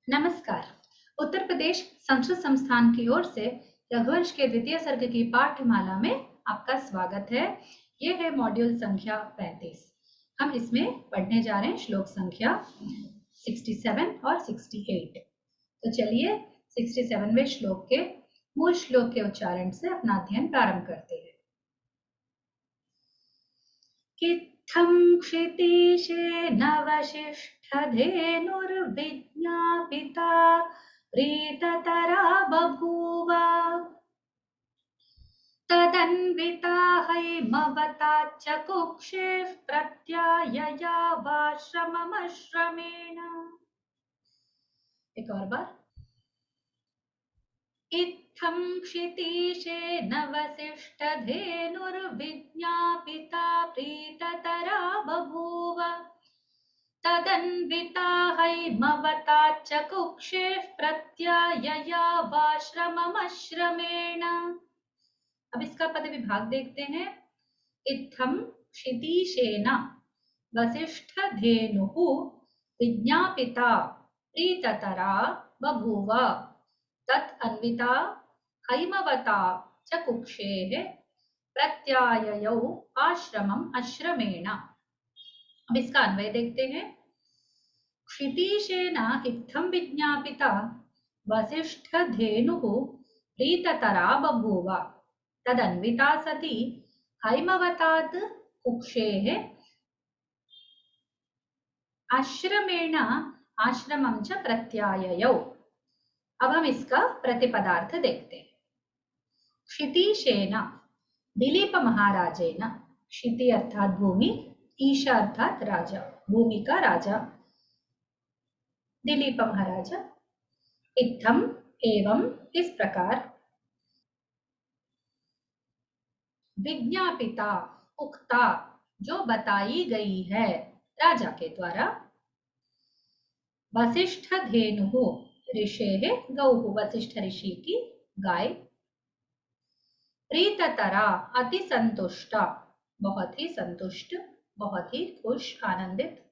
नमस्कार। उत्तर प्रदेश संस्कृत संस्थान की ओर से रघुवंश के द्वितीय सर्ग की पाठ्यमाला में आपका स्वागत है। ये है मॉड्यूल संख्या 35। हम इसमें पढ़ने जा रहे हैं श्लोक संख्या 67 और 68। तो चलिए 67वें श्लोक के मूल श्लोक के उच्चारण से अपना अध्ययन प्रारंभ करते हैं। इत्थं क्षितीशेन वसिष्ठधेनुर्विज्ञापिता प्रीततरा बभूव तदन्विता हैमवता च कुक्षेः प्रत्याययावाश्रममश्रमेण। एक और बार। इत्थं क्षितीशेन वसिष्ठधेनुर्विज्ञापिता प्रीततरा बभूव तदन्विता हैमवता च कुक्षेः प्रत्याययावाश्रममश्रमेण। अब इसका पद विभाग देखते हैं। इत्थं क्षितीशेन वसिष्ठधेनुः विज्ञापिता प्रीततरा बभूव तत् अन्विता हैमवता च कुक्षेः प्रत्याययौ आश्रमम् अश्रमेण। अब इसका अन्वय देखते हैं। क्षितीशेन इत्थं विज्ञापिता वसिष्ठधेनुः प्रीततरा बभूव तदन्विता सती हैमवतात् कुक्षेः आश्रमेण आश्रमं च प्रत्याययौ। अब हम इसका प्रतिपदार्थ देखते हैं। क्षितीशेन दिलीप महाराजेन, क्षिति अर्थात भूमि, ईशा अर्थात राजा, भूमि का राजा दिलीप महाराजा। इत्थम एवं इस प्रकार, विज्ञापिता उक्ता जो बताई गई है राजा के द्वारा, वसिष्ठ धेनु ऋषेः गौः वसिष्ठ ऋषि की गाय, प्रीततरा अति संतुष्टा बहुत ही संतुष्ट, बहुत ही खुश आनंदित,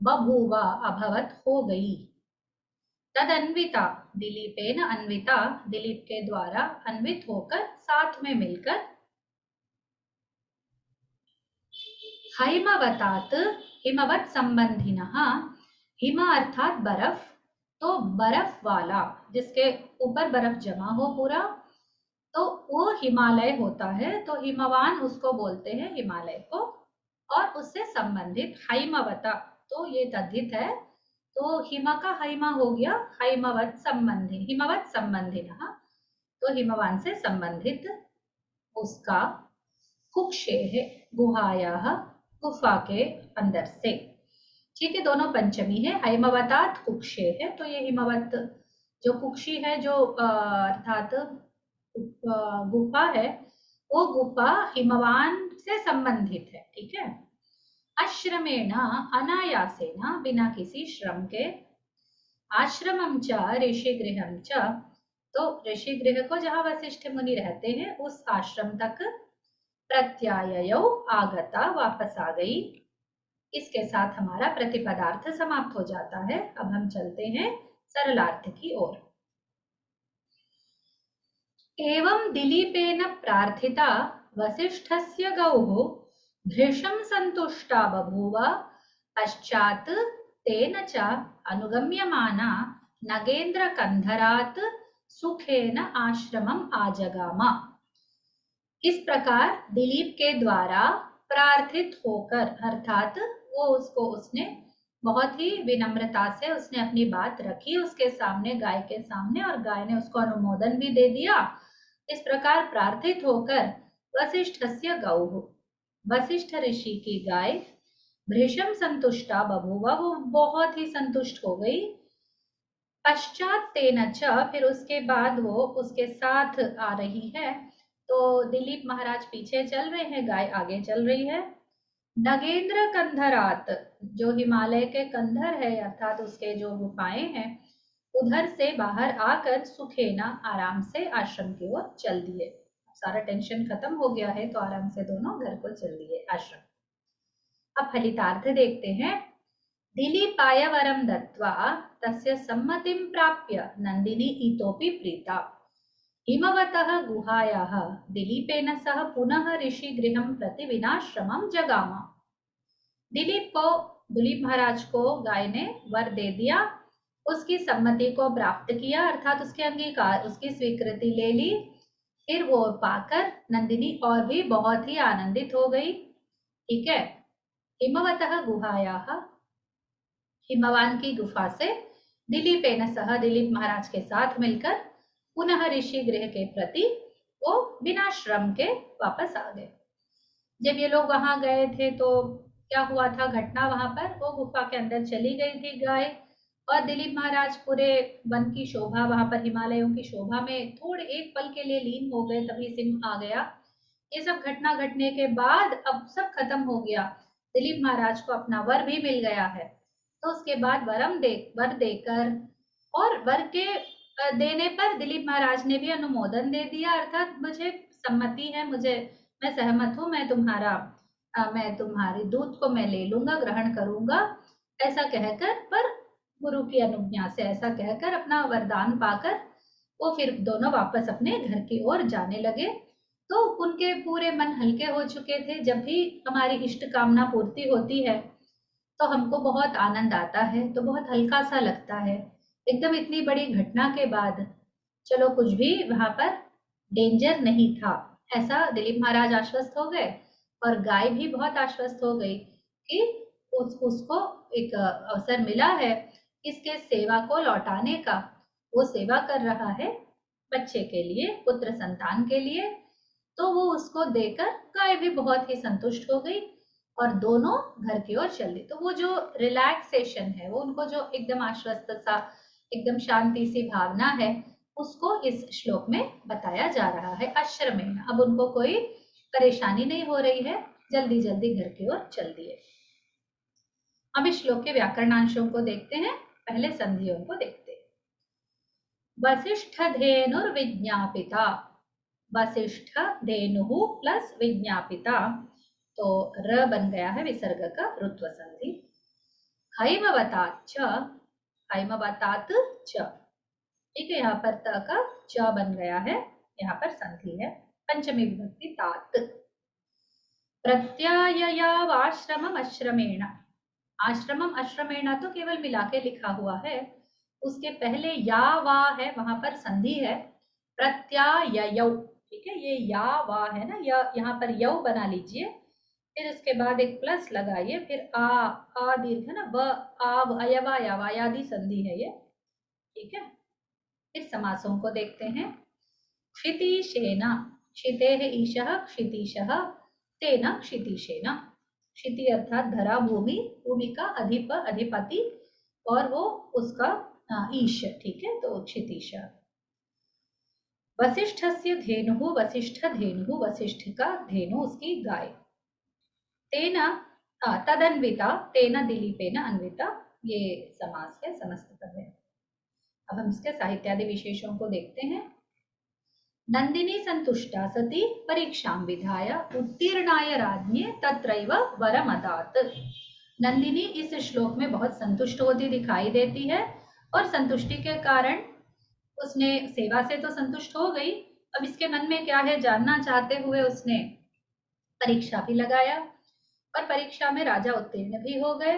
बभूवा अभवत हो गई, तदन्विता दिलीपेन अन्विता दिलीप के द्वारा अन्वित होकर साथ में मिलकर, हैमवतात हिमवत संबंधिनः, हिम अर्थात बर्फ, तो बर्फ वाला जिसके ऊपर बर्फ जमा हो पूरा, तो वो हिमालय होता है, तो हिमवान उसको बोलते हैं हिमालय को, और उससे संबंधित हैमवता तो ये तद्धित है, तो हिम का हैम हो गया हैमवत संबंधी, हिमवत संबंधिनः, तो हिमवान से संबंधित उसका, कुक्षेः गुहायाः गुफा के अंदर से। ठीक है, दोनों पंचमी है। हैमवतात कुक्षेः है, तो ये हिमवत जो कुक्षी है, जो अर्थात गुफा है, वो गुफा हिमवान से संबंधित है। ठीक है। आश्रमेण अनायासेन बिना किसी श्रम के, आश्रमं च ऋषिगृहं च, तो ऋषिगृह को जहाँ वशिष्ठ मुनि रहते हैं उस आश्रम तक, प्रत्याययौ आगता वापस आ गई। इसके साथ हमारा प्रतिपदार्थ समाप्त हो जाता है। अब हम चलते हैं सरलार्थ की ओर। एवं दिलीपेन प्रार्थिता वसिष्ठस्य गौः भृशं संतुष्टा बभूव पश्चात् तेन च अनुगम्यमाना नगेन्द्रकन्धरात् सुखेन आश्रमम् आजगाम। इस प्रकार दिलीप के द्वारा प्रार्थित होकर, अर्थात वो उसने बहुत ही विनम्रता से उसने अपनी बात रखी उसके सामने, गाय के सामने, और गाय ने उसको अनुमोदन भी दे दिया। इस प्रकार प्रार्थित होकर वसिष्ठस्य गौः, वसिष्ठ ऋषि की गाय, भृशं संतुष्टा बभूव, वो बहुत ही संतुष्ट हो गई। पश्चात तेन च, फिर उसके बाद वो उसके साथ आ रही है, तो दिलीप महाराज पीछे चल रहे हैं, गाय आगे चल रही है। नगेंद्र कंधरात, जो हिमालय के कंधर है अर्थात उसके जो गुफाएं हैं, उधर से बाहर आकर सुखेना आराम से आश्रम की ओर चल दिए। सारा टेंशन खत्म हो गया है, तो आराम से दोनों घर को चल दिए आश्रम। अब फलितार्थ देखते हैं। दिलीपाय वरं दत्त्वा तस्य सम्मतिं प्राप्य नन्दिनी इतोपि प्रीता। हिमवतः गुहायाः दिलीपेन सह पुनः ऋषिगृहं प्रति विनाश्रमं जगाम। दिलीप महाराज को गाय ने वर दे दिया, उसकी सम्मति को प्राप्त किया अर्थात उसके अंगीकार, उसकी स्वीकृति ले ली। फिर वो पाकर नंदिनी और भी बहुत ही आनंदित हो गई। ठीक है। हिमवतः गुहायाः, हिमवान की गुफा से दिलीपेन सह, दिलीप महाराज के साथ मिलकर पुनः ऋषि गृह के प्रति वो विनाश्रम के वापस आ गए। जब ये लोग वहां गए थे तो क्या हुआ था घटना, वहां पर वो गुफा के अंदर चली गई थी गाय, और दिलीप महाराज पूरे वन की शोभा, वहां पर हिमालयों की शोभा में थोड़े एक पल के लिए लीन हो गए, तभी सिंह आ गया। ये सब घटना घटने के बाद अब सब खत्म हो गया, दिलीप महाराज को अपना वर भी मिल गया है। तो उसके बाद वर देकर और वर के देने पर दिलीप महाराज ने भी अनुमोदन दे दिया, अर्थात मुझे सम्मति है, मैं सहमत हूँ, मैं तुम्हारी दूत को मैं ले लूंगा, ग्रहण करूंगा, ऐसा कहकर, पर गुरु की अनुज्ञा से ऐसा कहकर अपना वरदान पाकर वो फिर दोनों वापस अपने घर की ओर जाने लगे। तो उनके पूरे मन हल्के हो चुके थे। जब भी हमारी इष्ट कामना पूर्ति होती है तो हमको बहुत आनंद आता है, तो बहुत हल्का सा लगता है एकदम। इतनी बड़ी घटना के बाद चलो कुछ भी वहां पर डेंजर नहीं था, ऐसा दिलीप महाराज आश्वस्त हो गए, और गाय भी बहुत आश्वस्त हो गई कि उसको एक अवसर मिला है इसके सेवा को लौटाने का। वो सेवा कर रहा है बच्चे के लिए, पुत्र संतान के लिए, तो वो उसको देकर गाय भी बहुत ही संतुष्ट हो गई और दोनों घर की ओर चल दी। तो वो जो रिलैक्सेशन है, वो उनको जो एकदम आश्वस्त सा, एकदम शांति सी भावना है, उसको इस श्लोक में बताया जा रहा है। आश्रमेण, अब उनको कोई परेशानी नहीं हो रही है, जल्दी जल्दी घर की ओर चल दिए। अब इस श्लोक के व्याकरणांशों को देखते हैं, पहले संधियों को देखते हैं। वसिष्ठ धेनुर्विज्ञापिता, वसिष्ठ धेनु प्लस विज्ञापिता, तो र बन गया है विसर्ग का रुत्व संधि। हैमवताच्च, हैमवतात च, ठीक है, यहाँ पर त का च बन गया है, यहाँ पर संधि है, पंचमी विभक्ति तात। प्रत्याययावाश्रमम अश्रमेण, आश्रमम अश्रमेण तो केवल मिला के लिखा हुआ है, उसके पहले या वा है, वहां पर संधि है प्रत्याययौ, ठीक है, ये या वा है ना, यहाँ पर यौ बना लीजिए, फिर उसके बाद एक प्लस लगाइए, फिर आ दीर्घ है ना, व आव अयवा यावायादि संधि है ये, ठीक है। फिर समासों को देखते हैं। क्षितिशेन, क्षितेः ईशः क्षितिशः, तेन क्षितिशेन, क्षिति अर्थात धरा, भूमि, भूमि का अधिप अधिपति, और वो उसका ईश, ठीक है, तो क्षितिश। वसिष्ठस्य धेनुः, वसिष्ठ धेनुः, वसिष्ठ का धेनु उसकी गाय। तेन तदन्विता, तेन दिलीपेन अन्विता, ये समास है, समस्त पद है। अब हम इसके साहित्यादि विशेषों को देखते हैं। नंदिनी संतुष्टा सती परीक्षां विधाय उत्तीर्णाय राज्ञे तत्रैव वरमदात। नंदिनी इस श्लोक में बहुत संतुष्ट होती दिखाई देती है, और संतुष्टि के कारण उसने सेवा से तो संतुष्ट हो गई, अब इसके मन में क्या है जानना चाहते हुए उसने परीक्षा भी लगाया, और परीक्षा में राजा उत्तीर्ण भी हो गए,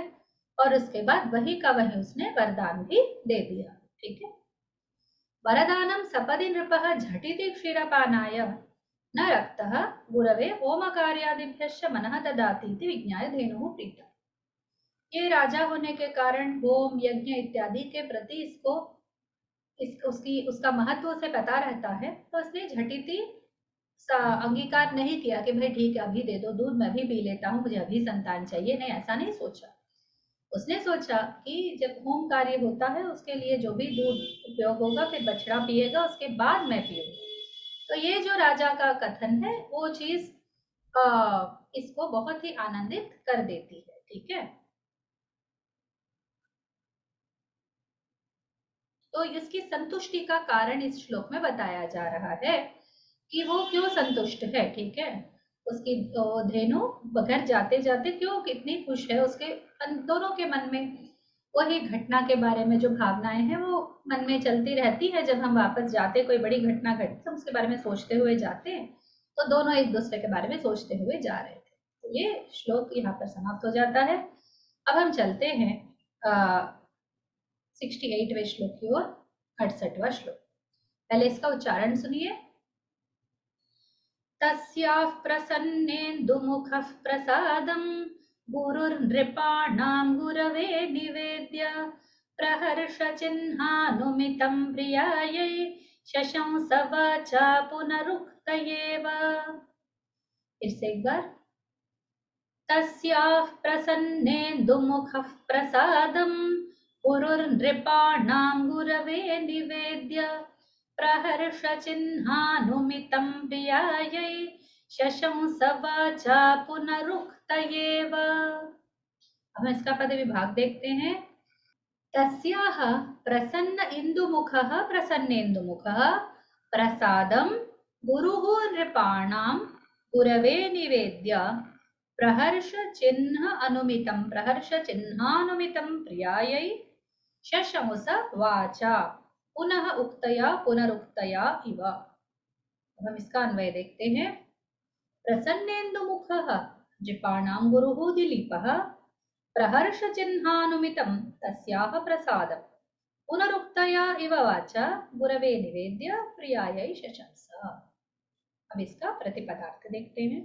और उसके बाद वही का वही उसने वरदान भी दे दिया, ठीक है। वरदानं सपदि नृपः झटिति क्षीरपानाय न रक्तः गुरवे होमकार्यादिभ्यश्च मनः ददातीति विज्ञाय धेनुः प्रीता। ये राजा होने के कारण होम यज्ञ इत्यादि के प्रति उसका महत्व उसे पता रहता है, तो उसने झटिति अंगीकार नहीं किया कि भाई ठीक है अभी दे दो दूध, मैं भी पी लेता हूँ, मुझे अभी संतान चाहिए, नहीं, ऐसा नहीं सोचा। उसने सोचा कि जब होम कार्य होता है उसके लिए जो भी दूध उपयोग होगा फिर बछड़ा पिएगा, उसके बाद मैं पीऊंगा। तो ये जो राजा का कथन है वो चीज इसको बहुत ही आनंदित कर देती है, ठीक है। तो इसकी संतुष्टि का कारण इस श्लोक में बताया जा रहा है कि वो क्यों संतुष्ट है, ठीक है। उसकी धेनु घर जाते जाते क्यों कितनी खुश है, उसके दोनों के मन में वही घटना के बारे में जो भावनाएं हैं वो मन में चलती रहती है। जब हम वापस जाते, कोई बड़ी घटना घटती, हम उसके बारे में सोचते हुए जाते हैं, तो दोनों एक दूसरे के बारे में सोचते हुए जा रहे थे। तो ये श्लोक यहाँ पर समाप्त हो जाता है। अब हम चलते हैं 68वें श्लोक की ओर, 68वां श्लोक। पहले इसका उच्चारण सुनिए। तस्याः प्रसन्नेन्दुमुखः प्रसादं गुरुर्नृपाणां गुरवे निवेद्य प्रहर्षचिह्नानुमितं प्रियायै शशंस वाचा पुनरुक्तयेव। फिर से एक बार। तस्याः प्रसन्नेन्दुमुखः प्रसादं गुरुर्नृपाणां गुरवे निवेद्य प्रहर्षचिह्नानुमितं प्रियायै शशंस वाचा पुनरुक्तयेव। अब इसका पद विभाग देखते हैं। तस्याः प्रसन्न इंदुमुखः प्रसन्नेन्दुमुखः प्रसादं गुरुः नृपाणां गुरवे निवेद्य प्रहर्षचिह्नानुमितं प्रियायै शशंस वाचा पुनः उक्तया पुनरुक्तया इव। हम इसका अन्वय देखते हैं। प्रसन्नेन्दुमुखः नृपाणां गुरुः दिलीपः प्रहर्षचिह्नानुमितं तस्याः प्रसादं पुनरुक्तया इव वाचा गुरवे निवेद्य प्रियायै शशंस। अब इसका प्रतिपदार्थ देखते हैं।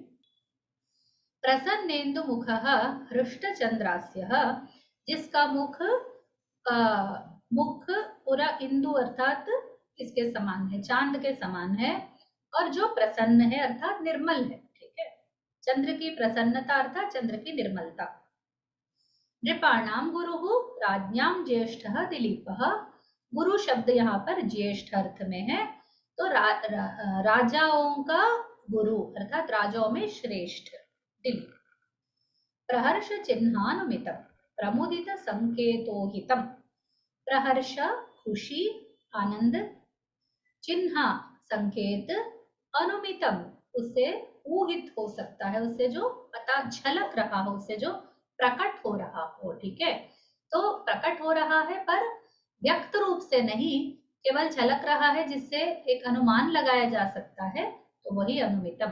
प्रसन्नेन्दुमुखः हृष्टचंद्रास्यः, जिसका मुख पूरा इंदु अर्थात इसके समान है, चांद के समान है, और जो प्रसन्न है अर्थात निर्मल है। ठीक है, चंद्र की प्रसन्नता अर्थात चंद्र की निर्मलता। नृपाणां गुरुः राज्ञां ज्येष्ठः दिलीपः। गुरु शब्द यहाँ पर ज्येष्ठ अर्थ में है, तो राजाओं का गुरु अर्थात राजाओं में श्रेष्ठ दिलीप। प्रहर्ष चिह्नानुमितं प्रमुदित संकेतोहितं। प्रहर्ष खुशी आनंद, चिन्ह संकेत, अनुमितम उससे ऊहित हो सकता है, उससे जो पता झलक रहा हो, उससे जो प्रकट हो रहा हो। ठीक है, तो प्रकट हो रहा है पर व्यक्त रूप से नहीं, केवल झलक रहा है जिससे एक अनुमान लगाया जा सकता है, तो वही अनुमितम।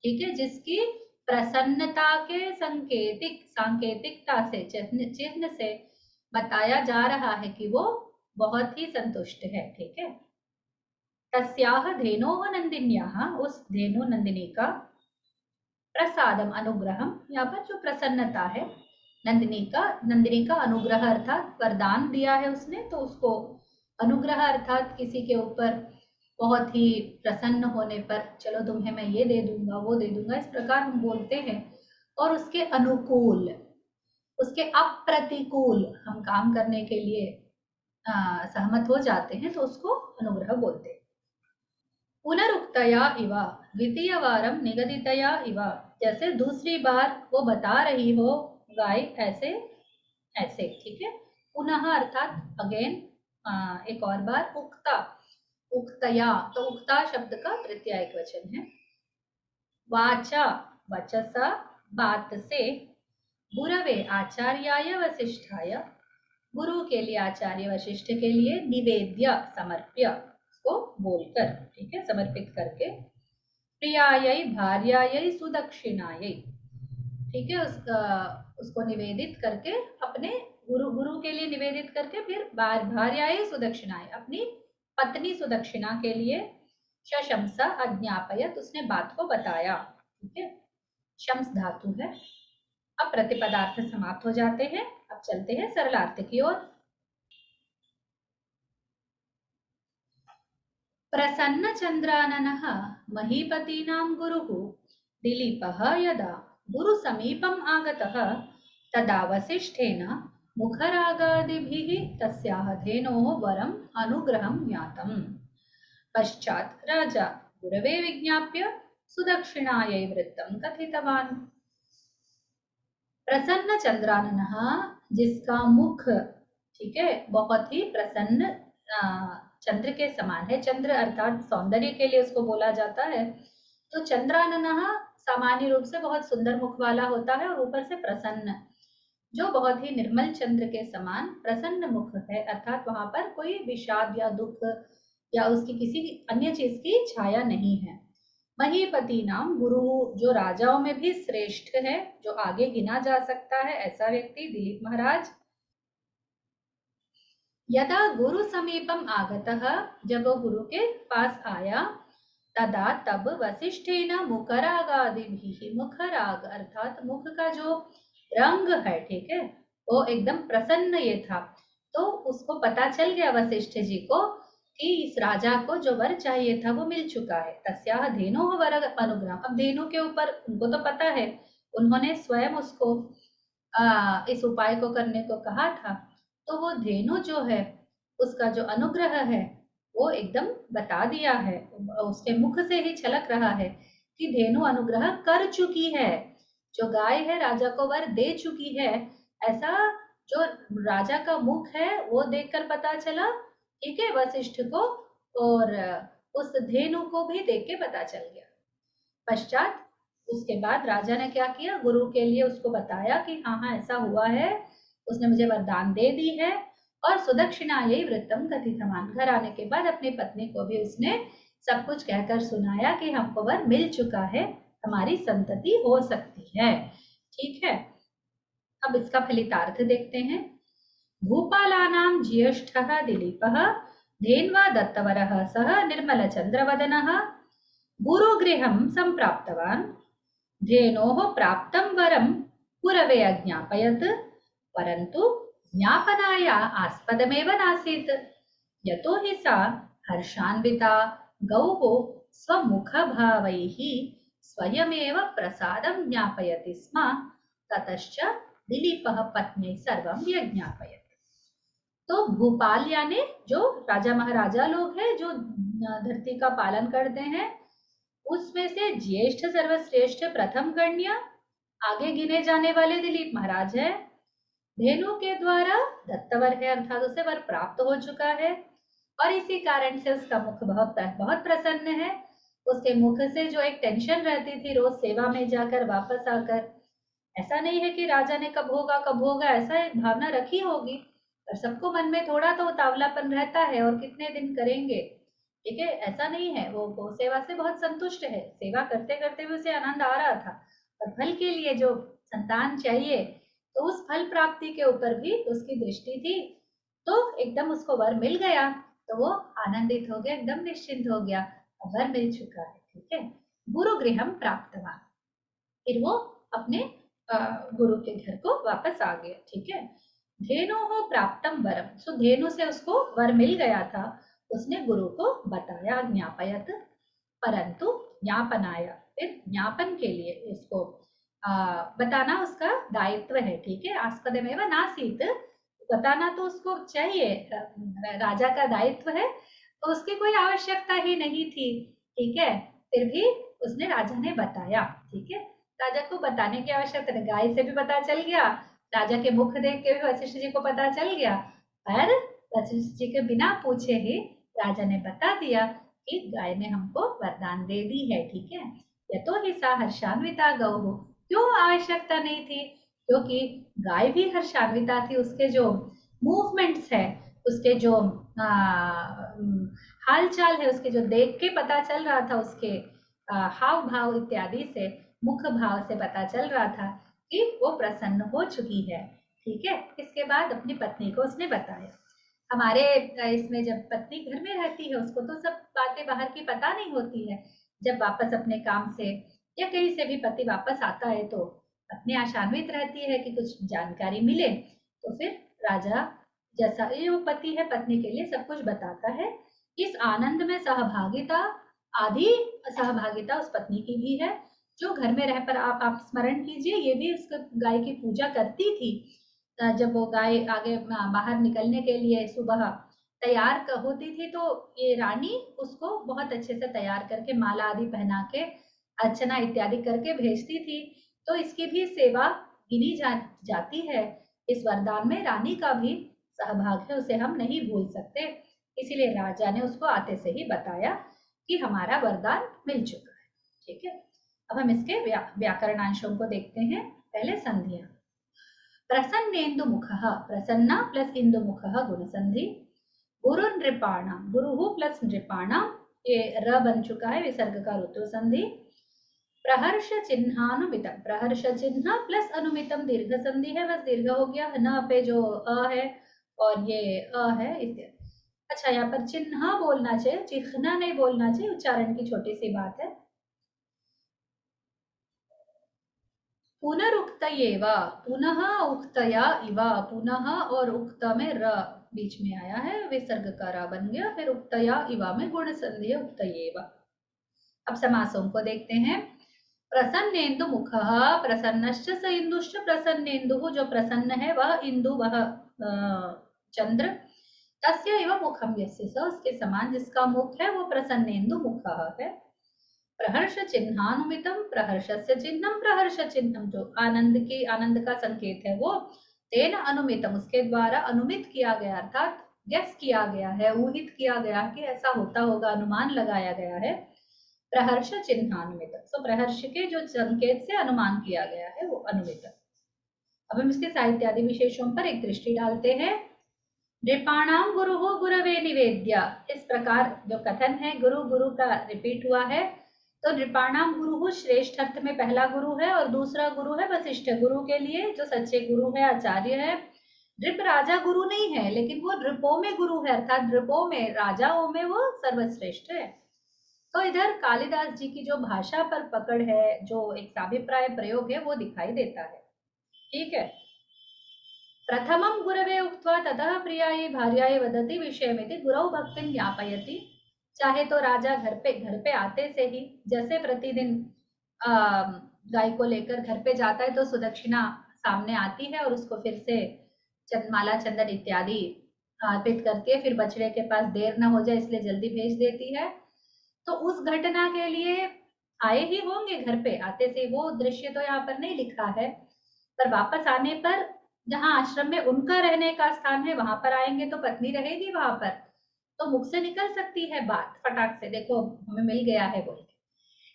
ठीक है, जिसकी प्रसन्नता के सांकेतिकता से चिन्ह से बताया जा रहा है कि वो बहुत ही संतुष्ट है। ठीक है, तस्याह धेनोः नंदिन्याः, उस धेनु नंदिनी का, प्रसादम अनुग्रहम, यहाँ पर जो प्रसन्नता है, नंदिनी का अनुग्रह अर्थात वरदान दिया है उसने, तो उसको अनुग्रह अर्थात किसी के ऊपर बहुत ही प्रसन्न होने पर, चलो तुम्हें मैं ये दे दूंगा वो दे दूंगा, इस प्रकार हम बोलते हैं, और उसके अनुकूल, उसके अप्रतिकूल हम काम करने के लिए सहमत हो जाते हैं, तो उसको अनुग्रह बोलते हैं। पुनरुक्तया इव द्वितीय वारम निगदितया इव, जैसे दूसरी बार वो बता रही हो गाय, ऐसे ऐसे। ठीक है, पुनः अर्थात अगेन, एक और बार। उक्ता उक्तया, तो उक्ता शब्द का तृतीय एक वचन है। वाचा वचसा बात से, गुरवे आचार्याय वशिष्ठाय, गुरु के लिए आचार्य वशिष्ठ के लिए, निवेद्य समर्प्य को बोलकर, ठीक है, समर्पित करके, प्रियायै भार्यायै सुदक्षिणायै, ठीक है, उसको निवेदित करके, अपने गुरु के लिए निवेदित करके, फिर भार्यायै सुदक्षिणायै, अपनी पत्नी सुदक्षिणा के लिए, शशंसा अज्ञापयत, उसने बात को बताया। ठीक है, शम्स धातु है। अब प्रतिपदार्थ समाप्त हो जाते हैं। अब चलते हैं सरलार्थ की ओर। प्रसन्न चंद्राननः महीपतीनां गुरुः दिलीपः यदा गुरु समीपम् आगतः तदा वसिष्ठेन मुखरागादिभिः तस्याः धेनोः वरम् अनुग्रहं ज्ञातम्। पश्चात् राजा गुरवे विज्ञाप्य सुदक्षिणायै वृत्तं कथितवान्। प्रसन्न चंद्राननः, जिसका मुख, ठीक है, बहुत ही प्रसन्न चंद्र के समान है। चंद्र अर्थात सौंदर्य के लिए उसको बोला जाता है। तो चंद्राननः सामान्य रूप से बहुत सुंदर मुख वाला होता है और ऊपर से प्रसन्न। जो बहुत ही निर्मल चंद्र के समान प्रसन्न मुख है, अर्थात वहां पर कोई विषाद या दुख या उसकी किसी अन्य चीज की छाया नहीं है। महीपति नाम गुरु, जो राजाओं में भी श्रेष्ठ है, जो आगे गिना जा सकता है ऐसा व्यक्ति दिलीप महाराज। यदा गुरु समीपम आगतः, जब वो गुरु के पास आया, तदा तब वसिष्ठेन मुखरागादिभिः, मुखराग अर्थात मुख का जो रंग है, ठीक है, वो एकदम प्रसन्न ये था। तो उसको पता चल गया वशिष्ठ जी को कि इस राजा को जो वर चाहिए था वो मिल चुका है। तस्याह धेनोः वर अनुग्रह, अब धेनु के ऊपर उनको तो पता है, उन्होंने स्वयं उसको इस उपाय को करने को कहा था। तो वो धेनु जो है उसका जो अनुग्रह है वो एकदम बता दिया है, उसके मुख से ही छलक रहा है कि धेनु अनुग्रह कर चुकी है, जो गाय है राजा को वर दे चुकी है, ऐसा जो राजा का मुख है वो देखकर पता चला, ठीक है, वशिष्ठ को। और उस धेनु को भी देख के पता चल गया। पश्चात उसके बाद राजा ने क्या किया, गुरु के लिए उसको बताया कि हाँ हाँ ऐसा हुआ है, उसने मुझे वरदान दे दी है। और सुदक्षिणा यही वृत्तम कथितमान, घर आने के बाद अपनी पत्नी को भी उसने सब कुछ कहकर सुनाया कि हमको वर मिल चुका है, हमारी संतति हो सकती है। ठीक है, अब इसका फलितार्थ देखते हैं। भूपालानां ज्येष्ठः दिलीपः धेन्वा दत्तवरः सः निर्मलचन्द्रवदनः गुरुगृहं सम्प्राप्तवान्। धेनोः प्राप्तं वरं गुरवे अज्ञापयत्, परन्तु ज्ञापनाय आस्पदमेव नासीत्, यतो हि सा हर्षान्विता गौः स्वमुखभावैः स्वयमेव प्रसादं ज्ञापयति स्म। ततश्च दिलीपः पत्नी सर्वं व्यज्ञापयत्। तो भूपाल यानी जो राजा महाराजा लोग हैं जो धरती का पालन करते हैं, उसमें से ज्येष्ठ सर्वश्रेष्ठ प्रथम गण्य आगे गिने जाने वाले दिलीप महाराज है। धेनु के द्वारा दत्तवर है, अर्थात उसे वर प्राप्त हो चुका है और इसी कारण से उसका मुख बहुत बहुत प्रसन्न है। उसके मुख से जो एक टेंशन रहती थी रोज सेवा में जाकर वापस आकर, ऐसा नहीं है कि राजा ने कब होगा ऐसा एक भावना रखी होगी, पर सबको मन में थोड़ा तो उतावलापन रहता है और कितने दिन करेंगे, ठीक है, ऐसा नहीं है। वो गौ सेवा से बहुत संतुष्ट है, सेवा करते करते भी उसे आनंद आ रहा था, और फल के लिए जो संतान चाहिए तो उस फल प्राप्ति के ऊपर भी उसकी दृष्टि थी। तो एकदम उसको वर मिल गया तो वो आनंदित हो गया, एकदम निश्चिंत हो गया, वर मिल चुका है, ठीक है। गुरु गृहम प्राप्तवान, फिर वो अपने गुरु के घर को वापस आ गया, ठीक है। धेनु हो प्राप्तम वरम, सो धेनु से उसको वर मिल गया था, उसने गुरु को बताया, ज्ञापयत, परंतु ज्ञापनाया, फिर ज्ञापन के लिए उसको बताना उसका दायित्व है, ठीक है। आस्पदमेव नासीत, बताना तो उसको चाहिए, राजा का दायित्व है, तो उसकी कोई आवश्यकता ही नहीं थी, ठीक है। फिर भी उसने राजा ने बताया, ठीक है। राजा को बताने की आवश्यकता नहीं, गाय से भी पता चल गया, राजा के मुख देख के भी वशिष्ठ जी को पता चल गया, पर वशिष्ठ जी के बिना पूछे ही राजा ने बता दिया कि गाय ने हमको वरदान दे दी है, ठीक है। यतो हि सा हर्षान्विता गौः, क्यों आवश्यकता नहीं थी, क्योंकि गाय भी हर्षान्विता थी, उसके जो मूवमेंट्स है, उसके जो हाल चाल है, उसके जो देख के पता चल रहा था, उसके हाव भाव इत्यादि से, मुख भाव से पता चल रहा था कि वो प्रसन्न हो चुकी है, ठीक है। इसके बाद अपनी पत्नी को उसने बताया। हमारे इसमें जब पत्नी घर में रहती है उसको तो सब बातें बाहर की पता नहीं होती है, जब वापस अपने काम से या कहीं से भी पति वापस आता है तो पत्नी आशान्वित रहती है कि कुछ जानकारी मिले, तो फिर राजा जैसा ये वो पति है पत्नी के लिए सब कुछ बताता है। इस आनंद में सहभागिता, आधी सहभागिता उस पत्नी की भी है, जो घर में रहकर आप स्मरण कीजिए, ये भी उस गाय की पूजा करती थी। जब वो गाय आगे बाहर निकलने के लिए सुबह तैयार होती थी तो ये रानी उसको बहुत अच्छे से तैयार करके माला आदि पहना के अर्चना इत्यादि करके भेजती थी। तो इसकी भी सेवा गिनी जाती है। इस वरदान में रानी का भी सहभाग है, उसे हम नहीं भूल सकते, इसीलिए राजा ने उसको आते से ही बताया कि हमारा वरदान मिल चुका है, ठीक है। अब हम इसके व्याकरणांशों को देखते हैं। पहले संधियां। प्रसन्नेन्दुमुखः, प्रसन्ना प्लस इंदुमुखः गुणसंधि। गुरु नृपाणां, गुरु प्लस नृपाणां, ये र बन चुका है विसर्ग का ऋतु संधि। प्रहर्ष चिन्हानुमितम, प्रहर्ष चिन्ह प्लस अनुमितम दीर्घ संधि है, बस दीर्घ हो गया, न पे जो अ है और ये अ है इसे। अच्छा, यहाँ पर चिन्ह बोलना चाहिए, चिन्ह नहीं बोलना चाहिए, उच्चारण की छोटी सी बात है। पुनरुक्तयेव, पुनः उक्तया इव, पुनः और उक्त में र बीच में आया है, विसर्ग का रा बन गया, फिर उक्तया इवा में गुण संधि उक्तयेव। अब समासों को देखते हैं। प्रसन्नेन्दु मुखः, प्रसन्नश्च स इंदुश्च, प्रसन्नेन्दुः जो प्रसन्न है वह इंदु वह चंद्र, तस्य इव मुखम यस्य स उसके समान जिसका मुख है वो प्रसन्नेन्दु मुखः है। प्रहर्ष चिन्हानुमितम, प्रहर्षस्य चिन्हम, प्रहर्ष चिन्हम जो आनंद की आनंद का संकेत है वो, तेन अनुमितम उसके द्वारा अनुमित किया गया, अर्थात गेस किया गया है, ऊहित किया गया कि ऐसा होता होगा, अनुमान लगाया गया है। प्रहर्ष चिन्हानुमितम, तो प्रहर्ष के जो संकेत से अनुमान किया गया है वो अनुमित। अब हम इसके साहित्य आदि विशेषों पर एक दृष्टि डालते हैं। नृपाणाम गुरु गुरवे निवेद्य, इस प्रकार जो कथन है गुरु गुरु का रिपीट हुआ है, तो नृपाणाम गुरु श्रेष्ठ अर्थ में पहला गुरु है और दूसरा गुरु है वशिष्ठ, गुरु के लिए जो सच्चे गुरु है, आचार्य है। नृप राजा गुरु नहीं है, लेकिन वो नृपों में गुरु है, अर्थात नृपों में, राजाओं में वो सर्वश्रेष्ठ है। तो इधर कालिदास जी की जो भाषा पर पकड़ है, जो एक साभिप्राय प्रयोग है, वो दिखाई देता है। ठीक है। प्रथमं गुरवे उक्त्वा ततः प्रियायै भार्यायै वदति विषयमिति गुरौ भक्तिं ज्ञापयति। चाहे तो राजा घर पे आते से ही, जैसे प्रतिदिन गाय को लेकर घर पे जाता है तो सुदक्षिणा सामने आती है और उसको फिर से चंदमाला चंदन इत्यादि अर्पित करती है, फिर बछड़े के पास देर न हो जाए इसलिए जल्दी भेज देती है। तो उस घटना के लिए आए ही होंगे घर पे, आते से वो दृश्य तो यहाँ पर नहीं लिखा है, पर वापस आने पर जहाँ आश्रम में उनका रहने का स्थान है वहां पर आएंगे तो पत्नी रहेगी वहां पर, तो मुख से निकल सकती है बात फटाक से, देखो हमें मिल गया है बोल के।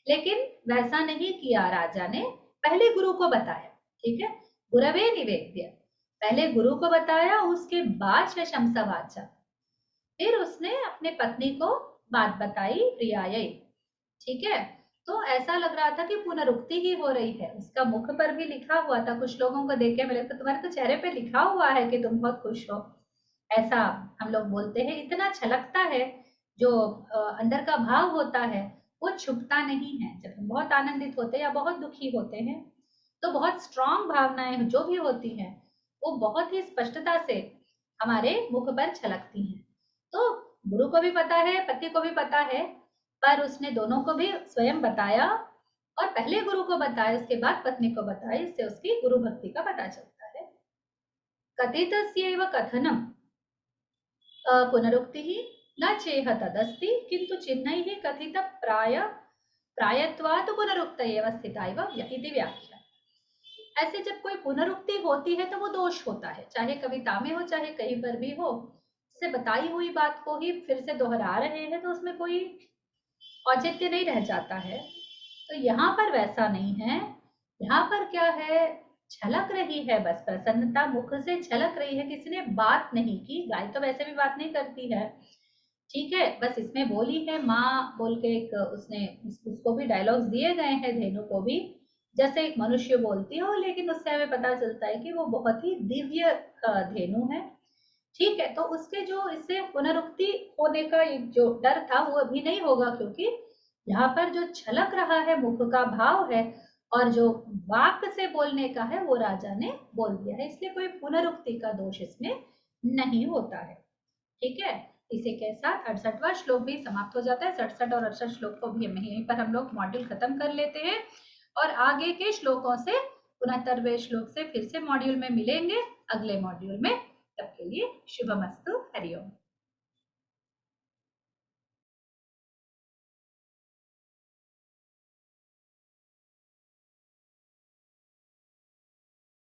लेकिन वैसा नहीं किया राजा ने, पहले गुरु को बताया। ठीक है, गुरवे निवेद्य, पहले गुरु को बताया, उसके बाद शशंसा वाचा, फिर उसने अपने पत्नी को बात बताई प्रियायै। ठीक है, तो ऐसा लग रहा था कि पुनरुक्ति ही हो रही है, उसका मुख पर भी लिखा हुआ था। कुछ लोगों को देख के मिले तो तुम्हारे तो चेहरे पे लिखा हुआ है कि तुम बहुत खुश हो, ऐसा हम लोग बोलते हैं। इतना छलकता है, जो अंदर का भाव होता है वो छुपता नहीं है। जब हम बहुत आनंदित होते हैं या बहुत दुखी होते हैं तो बहुत स्ट्रांग भावनाएं जो भी होती हैं वो बहुत ही स्पष्टता से हमारे मुख पर छलकती हैं। तो गुरु को भी पता है, पति को भी पता है, पर उसने दोनों को भी स्वयं बताया, और पहले गुरु को बताया उसके बाद पत्नी को बताया, इससे उसकी गुरु भक्ति का पता चलता है। कथितस्यैव कथनम पुनरुक्तिः न चेह तदस्ति, किंतु चिन्हैः कथित प्रायत्वात् पुनरुक्तयैव स्थिता इति व्याख्या। ऐसे जब कोई पुनरुक्ति होती है तो वो दोष होता है, चाहे कविता में हो चाहे कहीं पर भी हो, से बताई हुई बात को ही फिर से दोहरा रहे हैं तो उसमें कोई औचित्य नहीं रह जाता है। तो यहाँ पर वैसा नहीं है, यहाँ पर क्या है, छलक रही है, बस प्रसन्नता मुख से छलक रही है, किसी ने बात नहीं की। गाय तो वैसे भी बात नहीं करती है, ठीक है, बस इसमें बोली है माँ बोल के, एक उसने उसको भी डायलॉग्स दिए गए हैं, धेनु को भी, जैसे एक मनुष्य बोलती हो, लेकिन उससे हमें पता चलता है कि वो बहुत ही दिव्य धेनु है। ठीक है, तो उसके जो इससे पुनरुक्ति होने का जो डर था वो अभी नहीं होगा, क्योंकि यहाँ पर जो छलक रहा है मुख का भाव है और जो वाक्य से बोलने का है वो राजा ने बोल दिया है, इसलिए कोई पुनरुक्ति का दोष इसमें नहीं होता है। ठीक है, इसी के साथ 68वां श्लोक भी समाप्त हो जाता है। 67 और 68 श्लोक को भी यहीं पर हम लोग मॉड्यूल खत्म कर लेते हैं और आगे के श्लोकों से 69वें श्लोक से फिर से मॉड्यूल में मिलेंगे अगले मॉड्यूल में। तब के लिए शुभमस्तु, हरिओम।